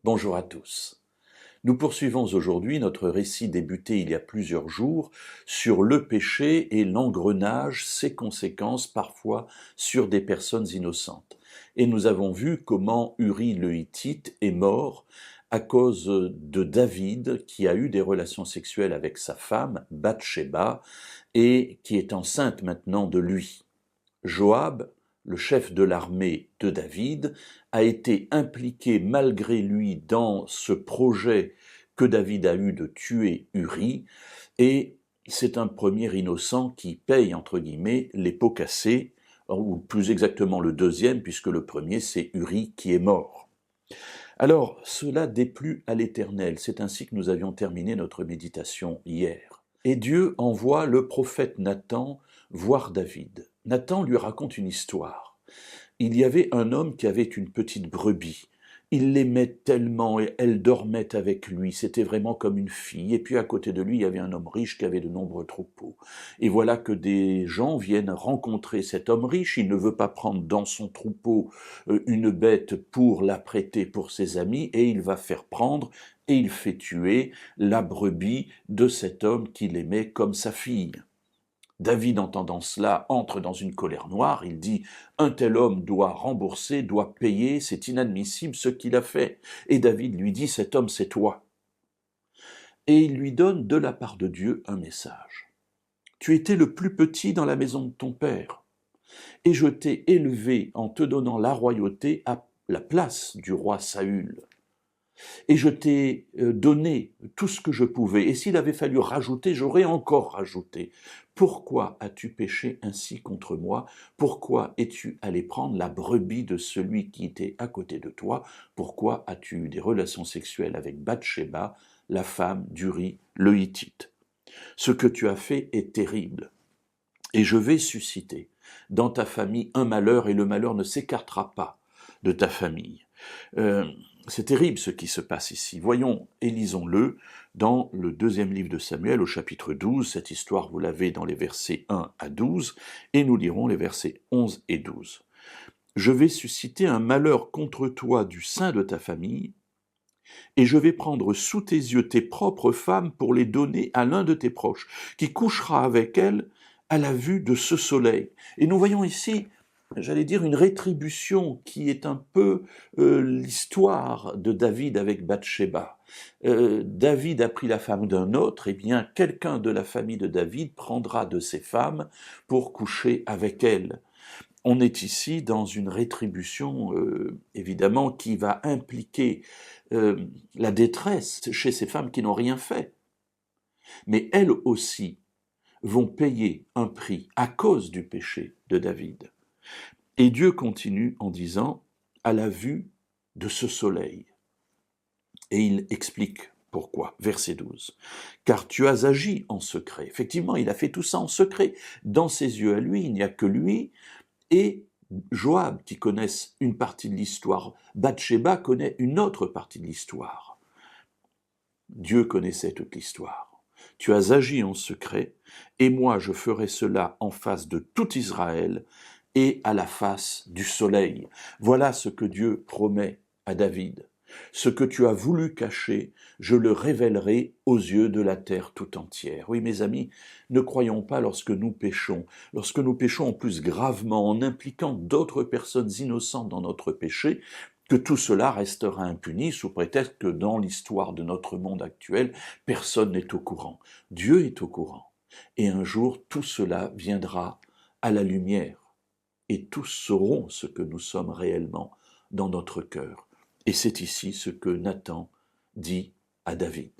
Bonjour à tous. Nous poursuivons aujourd'hui notre récit débuté il y a plusieurs jours sur le péché et l'engrenage, ses conséquences parfois sur des personnes innocentes. Et nous avons vu comment Uri le Hittite est mort à cause de David qui a eu des relations sexuelles avec sa femme, Bathsheba, et qui est enceinte maintenant de lui. Joab, le chef de l'armée de David, a été impliqué malgré lui dans ce projet que David a eu de tuer Uri, et c'est un premier innocent qui paye, entre guillemets, les pots cassés, ou plus exactement le deuxième, puisque le premier, c'est Uri qui est mort. Alors, cela déplut à l'Éternel, c'est ainsi que nous avions terminé notre méditation hier. Et Dieu envoie le prophète Nathan voir David. Nathan lui raconte une histoire. Il y avait un homme qui avait une petite brebis. Il l'aimait tellement et elle dormait avec lui, c'était vraiment comme une fille. Et puis à côté de lui, il y avait un homme riche qui avait de nombreux troupeaux. Et voilà que des gens viennent rencontrer cet homme riche. Il ne veut pas prendre dans son troupeau une bête pour la prêter pour ses amis, et il va faire prendre et il fait tuer la brebis de cet homme qu'il aimait comme sa fille. David, entendant cela, entre dans une colère noire. Il dit « Un tel homme doit rembourser, doit payer, c'est inadmissible ce qu'il a fait. » Et David lui dit « Cet homme, c'est toi. » Et il lui donne de la part de Dieu un message. « Tu étais le plus petit dans la maison de ton père, et je t'ai élevé en te donnant la royauté à la place du roi Saül. Et je t'ai donné tout ce que je pouvais, et s'il avait fallu rajouter, j'aurais encore rajouté. Pourquoi as-tu péché ainsi contre moi? Pourquoi es-tu allé prendre la brebis de celui qui était à côté de toi? Pourquoi as-tu eu des relations sexuelles avec Bathsheba, la femme d'Uri le Hittite? Ce que tu as fait est terrible, et je vais susciter dans ta famille un malheur, et le malheur ne s'écartera pas de ta famille. » C'est terrible ce qui se passe ici. Voyons et lisons-le dans le deuxième livre de Samuel au chapitre 12. Cette histoire, vous l'avez dans les versets 1 à 12, et nous lirons les versets 11 et 12. « Je vais susciter un malheur contre toi du sein de ta famille, et je vais prendre sous tes yeux tes propres femmes pour les donner à l'un de tes proches, qui couchera avec elles à la vue de ce soleil. » Et nous voyons ici, j'allais dire, une rétribution qui est un peu l'histoire de David avec Bathsheba. David a pris la femme d'un autre, et bien quelqu'un de la famille de David prendra de ses femmes pour coucher avec elle. On est ici dans une rétribution, évidemment, qui va impliquer la détresse chez ces femmes qui n'ont rien fait. Mais elles aussi vont payer un prix à cause du péché de David. Et Dieu continue en disant « à la vue de ce soleil ». Et il explique pourquoi. Verset 12. « Car tu as agi en secret. » Effectivement, il a fait tout ça en secret. Dans ses yeux à lui, il n'y a que lui et Joab qui connaissent une partie de l'histoire. Bathsheba connaît une autre partie de l'histoire. Dieu connaissait toute l'histoire. Tu as agi en secret, et moi je ferai cela en face de tout Israël et à la face du soleil. Voilà ce que Dieu promet à David. Ce que tu as voulu cacher, je le révélerai aux yeux de la terre tout entière. Oui, mes amis, ne croyons pas lorsque nous péchons en plus gravement, en impliquant d'autres personnes innocentes dans notre péché, que tout cela restera impuni sous prétexte que dans l'histoire de notre monde actuel, personne n'est au courant. Dieu est au courant. Et un jour, tout cela viendra à la lumière. Et tous sauront ce que nous sommes réellement dans notre cœur. Et c'est ici ce que Nathan dit à David.